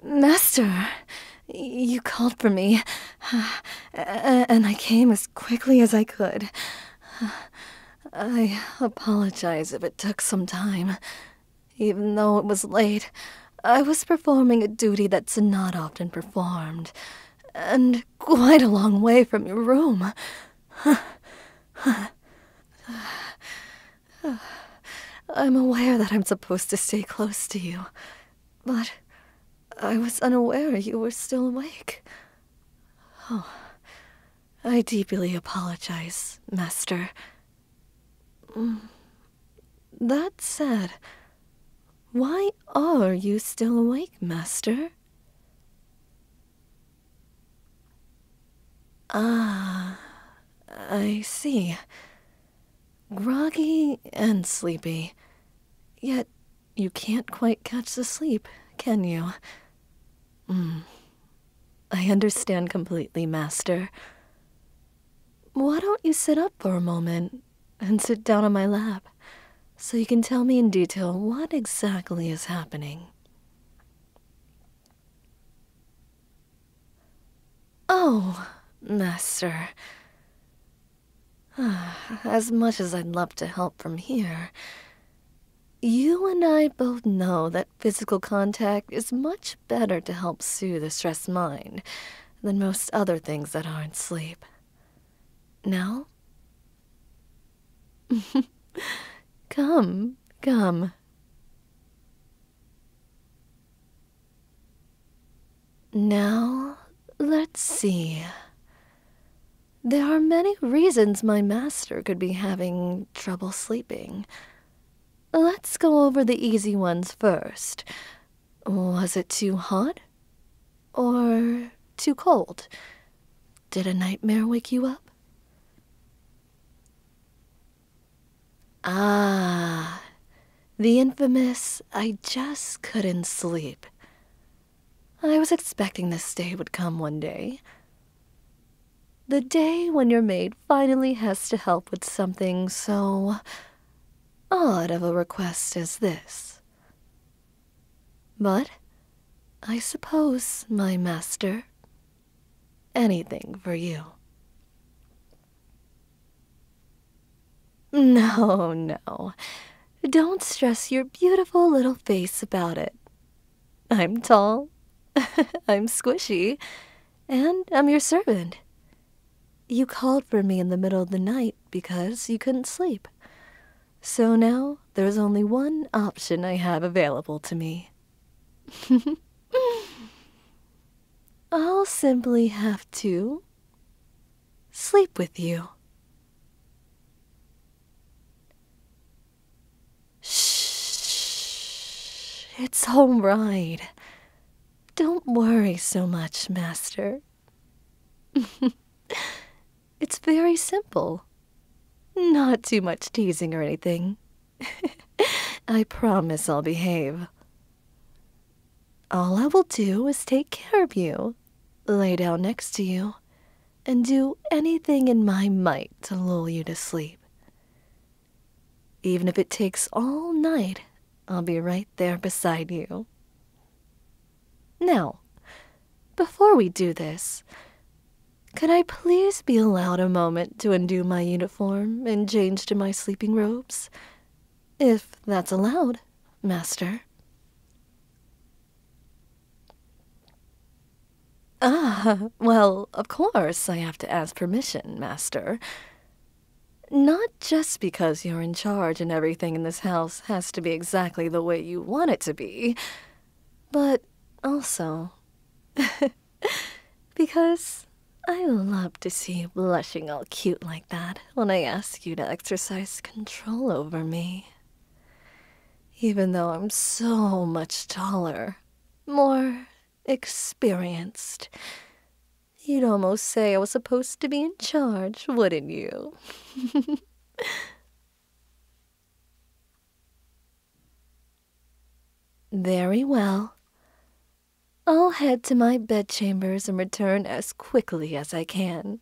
Master, you called for me, and I came as quickly as I could. I apologize if it took some time. Even though it was late, I was performing a duty that's not often performed, and quite a long way from your room. I'm aware that I'm supposed to stay close to you, but I was unaware you were still awake. Oh, I deeply apologize, Master. That said, why are you still awake, Master? Ah, I see. Groggy and sleepy. Yet you can't quite catch the sleep, can you? I understand completely, Master. Why don't you sit up for a moment and sit down on my lap so you can tell me in detail what exactly is happening? Oh, Master. As much as I'd love to help from here, you and I both know that physical contact is much better to help soothe a stressed mind than most other things that aren't sleep. Now? Come, come. Now, let's see. There are many reasons my master could be having trouble sleeping. Let's go over the easy ones first. Was it too hot? Or too cold? Did a nightmare wake you up? Ah, the infamous "I just couldn't sleep." I was expecting this day would come one day. The day when your maid finally has to help with something so odd of a request as this. But I suppose, my master, anything for you. No, no. Don't stress your beautiful little face about it. I'm tall, I'm squishy, and I'm your servant. You called for me in the middle of the night because you couldn't sleep. So now there's only one option I have available to me. I'll simply have to sleep with you. Shh. It's all right. Don't worry so much, Master. It's very simple. Not too much teasing or anything. I promise I'll behave. All I will do is take care of you, lay down next to you, and do anything in my might to lull you to sleep. Even if it takes all night, I'll be right there beside you. Now, before we do this, could I please be allowed a moment to undo my uniform and change to my sleeping robes? If that's allowed, Master. Ah, well, of course I have to ask permission, Master. Not just because you're in charge and everything in this house has to be exactly the way you want it to be, but also because I love to see you blushing all cute like that when I ask you to exercise control over me. Even though I'm so much taller, more experienced, you'd almost say I was supposed to be in charge, wouldn't you? Very well. I'll head to my bedchambers and return as quickly as I can.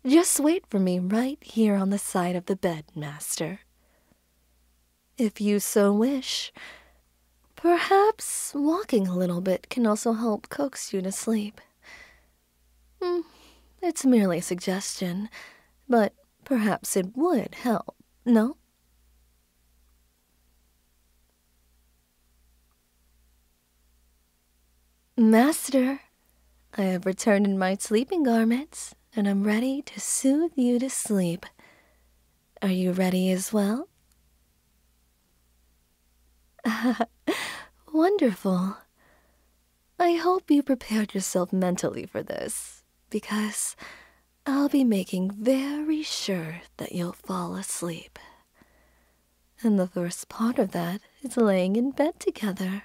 Just wait for me right here on the side of the bed, Master. if you so wish. Perhaps walking a little bit can also help coax you to sleep. It's merely a suggestion, but perhaps it would help, no? Master, I have returned in my sleeping garments, and I'm ready to soothe you to sleep. Are you ready as well? Wonderful. I hope you prepared yourself mentally for this, because I'll be making very sure that you'll fall asleep. And the first part of that is laying in bed together,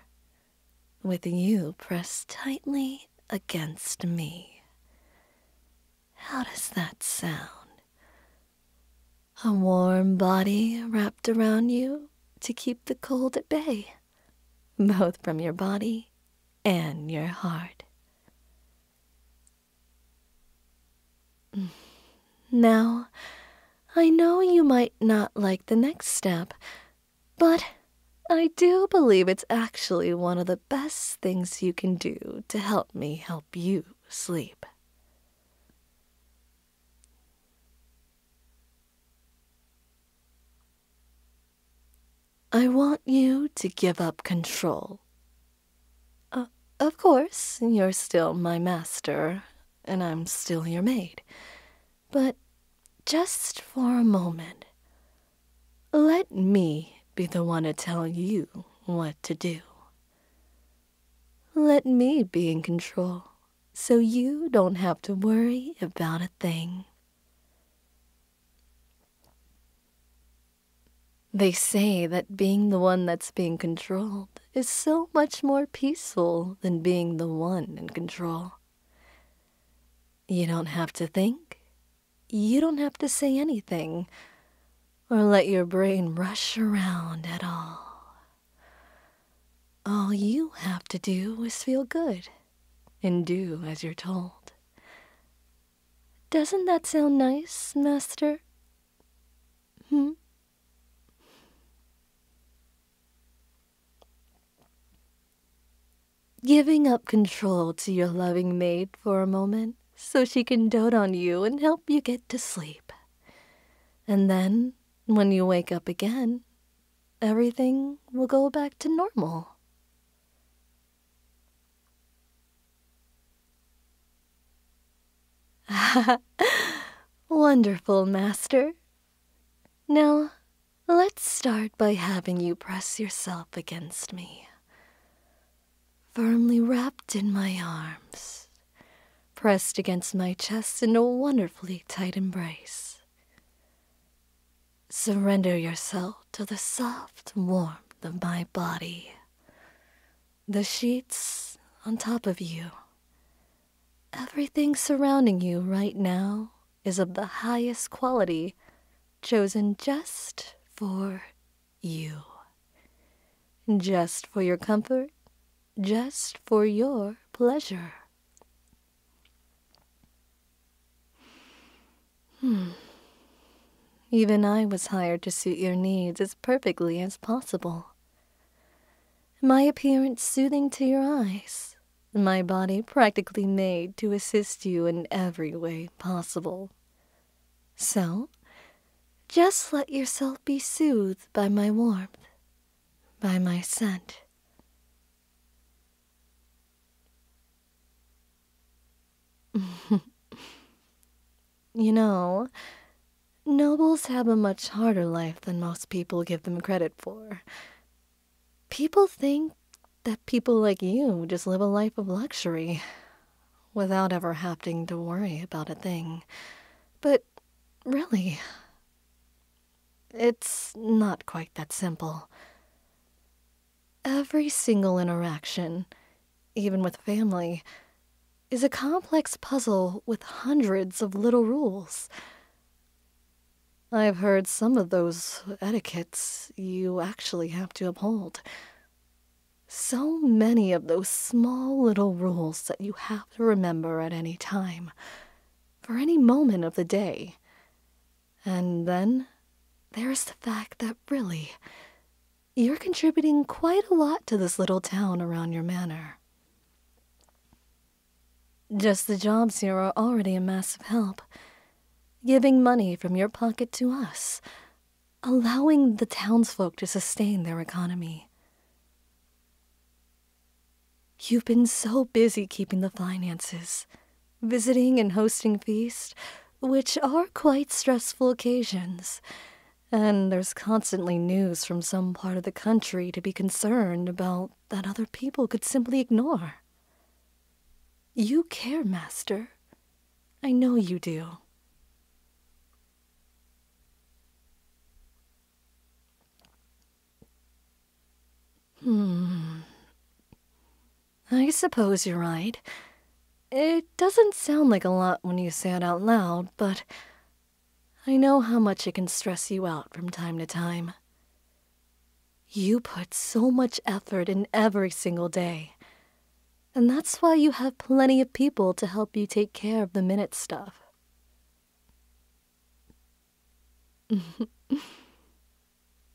with you pressed tightly against me. How does that sound? A warm body wrapped around you to keep the cold at bay, both from your body and your heart. Now, I know you might not like the next step, but I do believe it's actually one of the best things you can do to help me help you sleep. I want you to give up control. Of course, you're still my master, and I'm still your maid. But just for a moment, let me be the one to tell you what to do. Let me be in control, so you don't have to worry about a thing. They say that being the one that's being controlled is so much more peaceful than being the one in control. You don't have to think. You don't have to say anything, or let your brain rush around at all. All you have to do is feel good and do as you're told. Doesn't that sound nice, Master? Giving up control to your loving maid for a moment so she can dote on you and help you get to sleep. And then, when you wake up again, everything will go back to normal. Wonderful, Master. Now, let's start by having you press yourself against me, firmly wrapped in my arms, pressed against my chest in a wonderfully tight embrace. Surrender yourself to the soft warmth of my body, the sheets on top of you. Everything surrounding you right now is of the highest quality, chosen just for you. Just for your comfort, just for your pleasure. Even I was hired to suit your needs as perfectly as possible. My appearance soothing to your eyes, my body practically made to assist you in every way possible. So, just let yourself be soothed by my warmth, by my scent. You know, nobles have a much harder life than most people give them credit for. People think that people like you just live a life of luxury without ever having to worry about a thing. But really, it's not quite that simple. Every single interaction, even with family, is a complex puzzle with hundreds of little rules. I've heard some of those etiquettes you actually have to uphold. So many of those small little rules that you have to remember at any time, for any moment of the day. And then there's the fact that really, You're contributing quite a lot to this little town around your manor. Just the jobs here are already a massive help. Giving money from your pocket to us, allowing the townsfolk to sustain their economy. You've been so busy keeping the finances, visiting and hosting feasts, which are quite stressful occasions. And there's constantly news from some part of the country to be concerned about that other people could simply ignore. You care, Master. I know you do. I suppose you're right. It doesn't sound like a lot when you say it out loud, but I know how much it can stress you out from time to time. You put so much effort in every single day, and that's why you have plenty of people to help you take care of the minute stuff.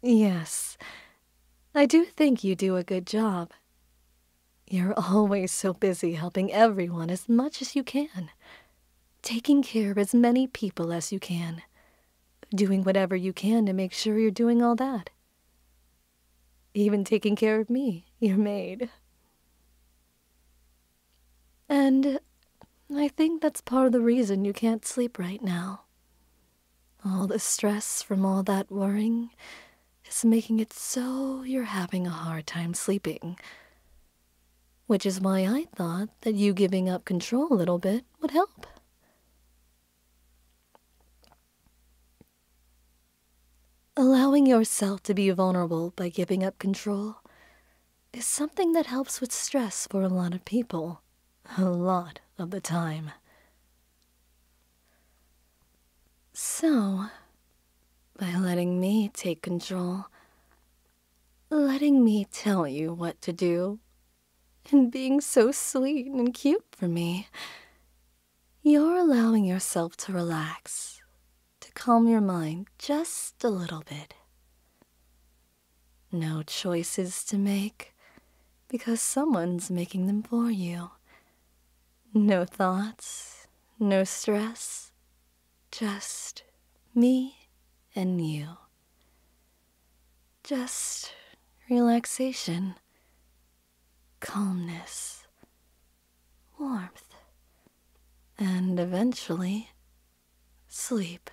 Yes, I do think you do a good job. You're always so busy helping everyone as much as you can, taking care of as many people as you can, doing whatever you can to make sure you're doing all that. Even taking care of me, your maid. And I think that's part of the reason you can't sleep right now. All the stress from all that worrying is making it so you're having a hard time sleeping. Which is why I thought that you giving up control a little bit would help. Allowing yourself to be vulnerable by giving up control is something that helps with stress for a lot of people, a lot of the time. So, by letting me take control, letting me tell you what to do, and being so sweet and cute for me, you're allowing yourself to relax, to calm your mind just a little bit. No choices to make, because someone's making them for you. No thoughts, no stress, just me and you. Just relaxation, calmness, warmth, and eventually sleep.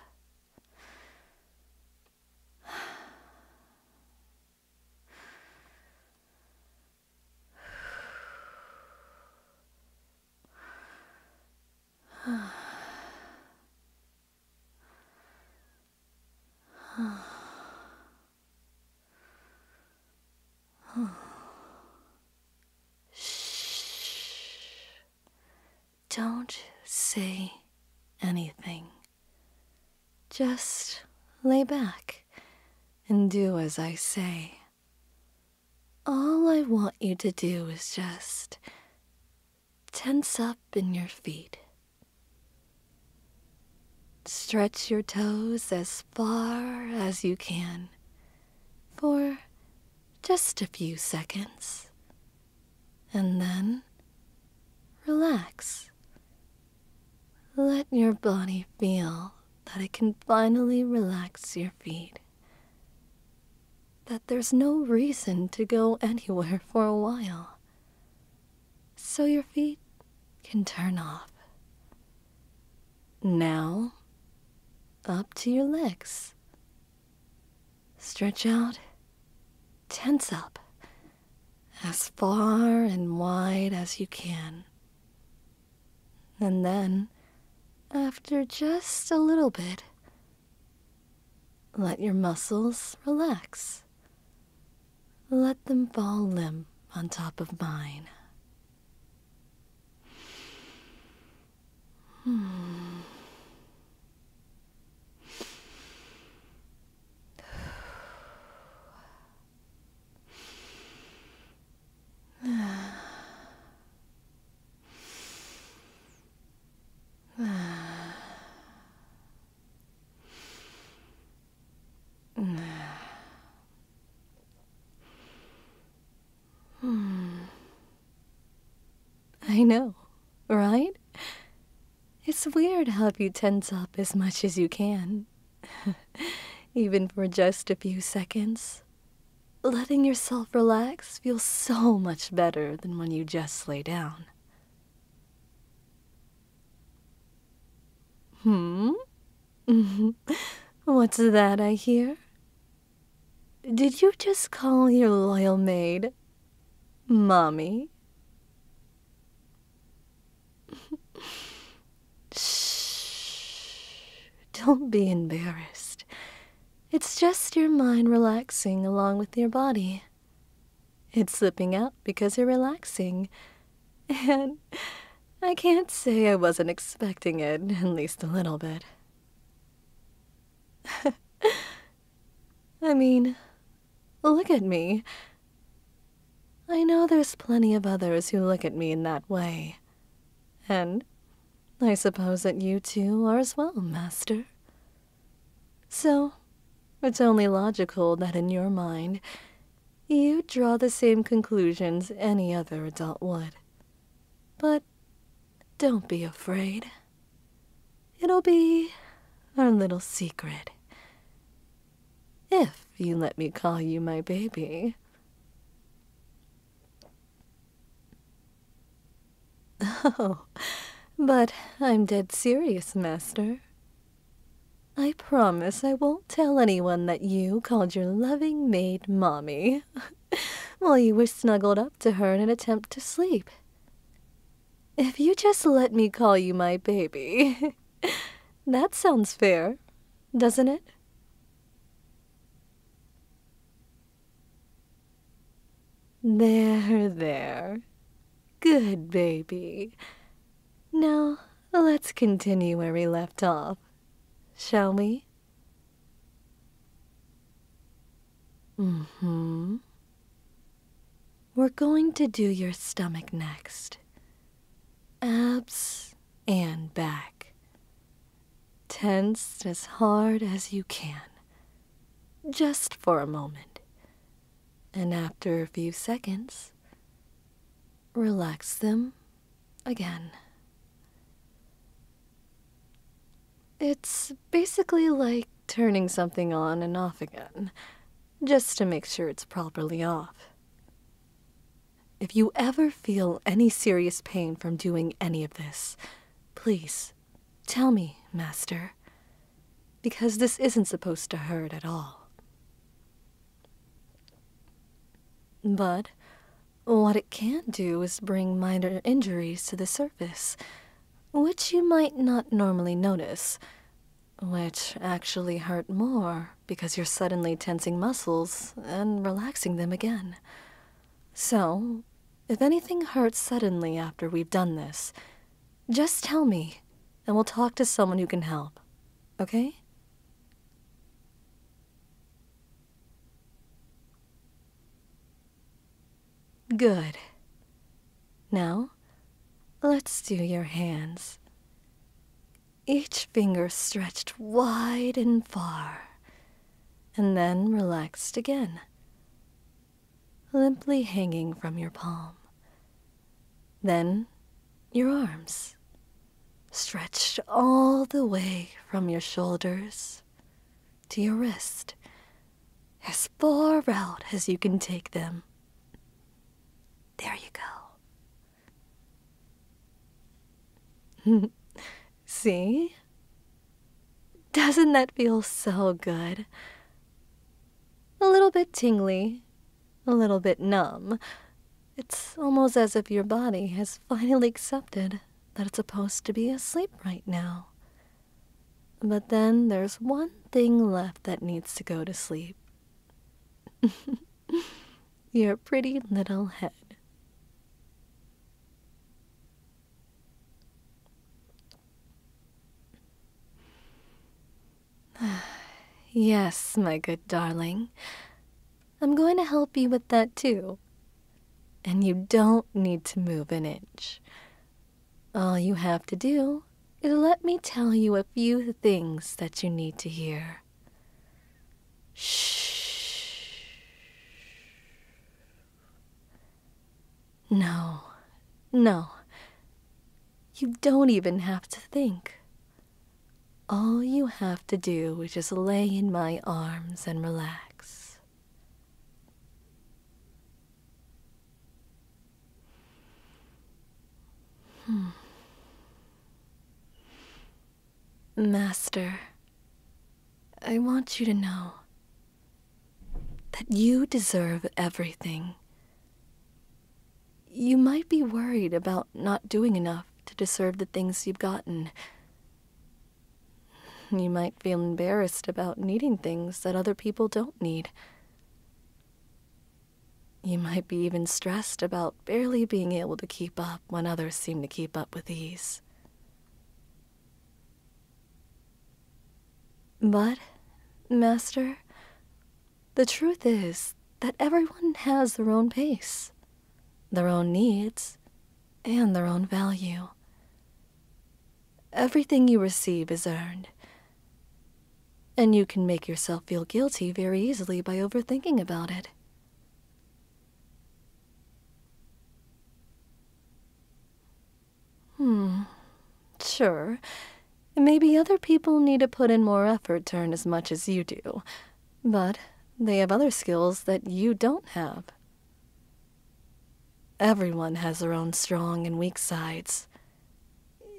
Shh. Don't say anything. Just lay back and do as I say. All I want you to do is just tense up in your feet. Stretch your toes as far as you can for just a few seconds. And then relax. Let your body feel that it can finally relax your feet. That there's no reason to go anywhere for a while. So your feet can turn off. Now, up to your legs. Stretch out, tense up, as far and wide as you can. And then, after just a little bit, let your muscles relax. Let them fall limp on top of mine. I know, right? It's weird how you tense up as much as you can, even for just a few seconds. Letting yourself relax feels so much better than when you just lay down. Hmm? What's that I hear? Did you just call your loyal maid Mommy? Shh. Don't be embarrassed. It's just your mind relaxing along with your body. It's slipping out because you're relaxing. And I can't say I wasn't expecting it, at least a little bit. I mean, look at me. I know there's plenty of others who look at me in that way. And I suppose that you too are as well, Master. So, it's only logical that in your mind, you draw the same conclusions any other adult would. But don't be afraid. It'll be our little secret. If you let me call you my baby. Oh, but I'm dead serious, Master. I promise I won't tell anyone that you called your loving maid Mommy while you were snuggled up to her in an attempt to sleep. If you just let me call you my baby, that sounds fair, doesn't it? There. Good baby. Now, let's continue where we left off, shall we? Mm-hmm. We're going to do your stomach next. Abs and back. Tense as hard as you can. Just for a moment. And after a few seconds, relax them again. It's basically like turning something on and off again, just to make sure it's properly off. If you ever feel any serious pain from doing any of this, please tell me, Master, because this isn't supposed to hurt at all. But what it can do is bring minor injuries to the surface, which you might not normally notice, which actually hurt more because you're suddenly tensing muscles and relaxing them again. So, if anything hurts suddenly after we've done this, just tell me, and we'll talk to someone who can help, okay? Good. Now, let's do your hands. Each finger stretched wide and far, and then relaxed again, limply hanging from your palm. Then, your arms, stretched all the way from your shoulders to your wrist, as far out as you can take them. There you go. See? Doesn't that feel so good? A little bit tingly, a little bit numb. It's almost as if your body has finally accepted that it's supposed to be asleep right now. But then there's one thing left that needs to go to sleep. Your pretty little head. Yes, my good darling. I'm going to help you with that too. And you don't need to move an inch. All you have to do is let me tell you a few things that you need to hear. Shh. No, You don't even have to think. All you have to do is just lay in my arms and relax. Master, I want you to know that you deserve everything. You might be worried about not doing enough to deserve the things you've gotten. You might feel embarrassed about needing things that other people don't need. You might be even stressed about barely being able to keep up when others seem to keep up with ease. But, Master, the truth is that everyone has their own pace, their own needs, and their own value. Everything you receive is earned, and you can make yourself feel guilty very easily by overthinking about it. Sure. Maybe other people need to put in more effort to earn as much as you do, but they have other skills that you don't have. Everyone has their own strong and weak sides.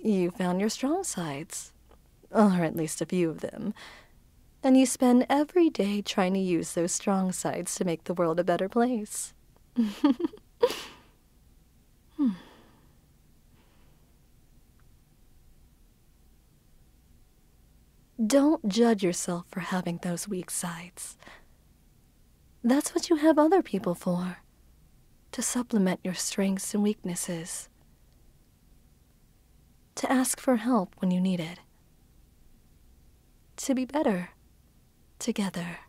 You found your strong sides, or at least a few of them, and you spend every day trying to use those strong sides to make the world a better place. Don't judge yourself for having those weak sides. That's what you have other people for, to supplement your strengths and weaknesses, to ask for help when you need it, to be better together.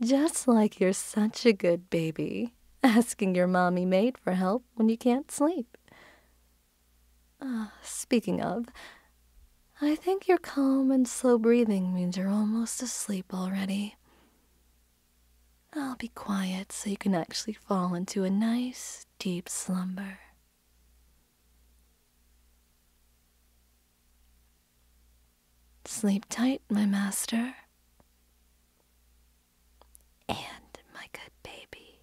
Just like you're such a good baby, asking your mommy maid for help when you can't sleep. Speaking of, I think your calm and slow breathing means you're almost asleep already. I'll be quiet so you can actually fall into a nice, deep slumber. Sleep tight, my master. And my good baby.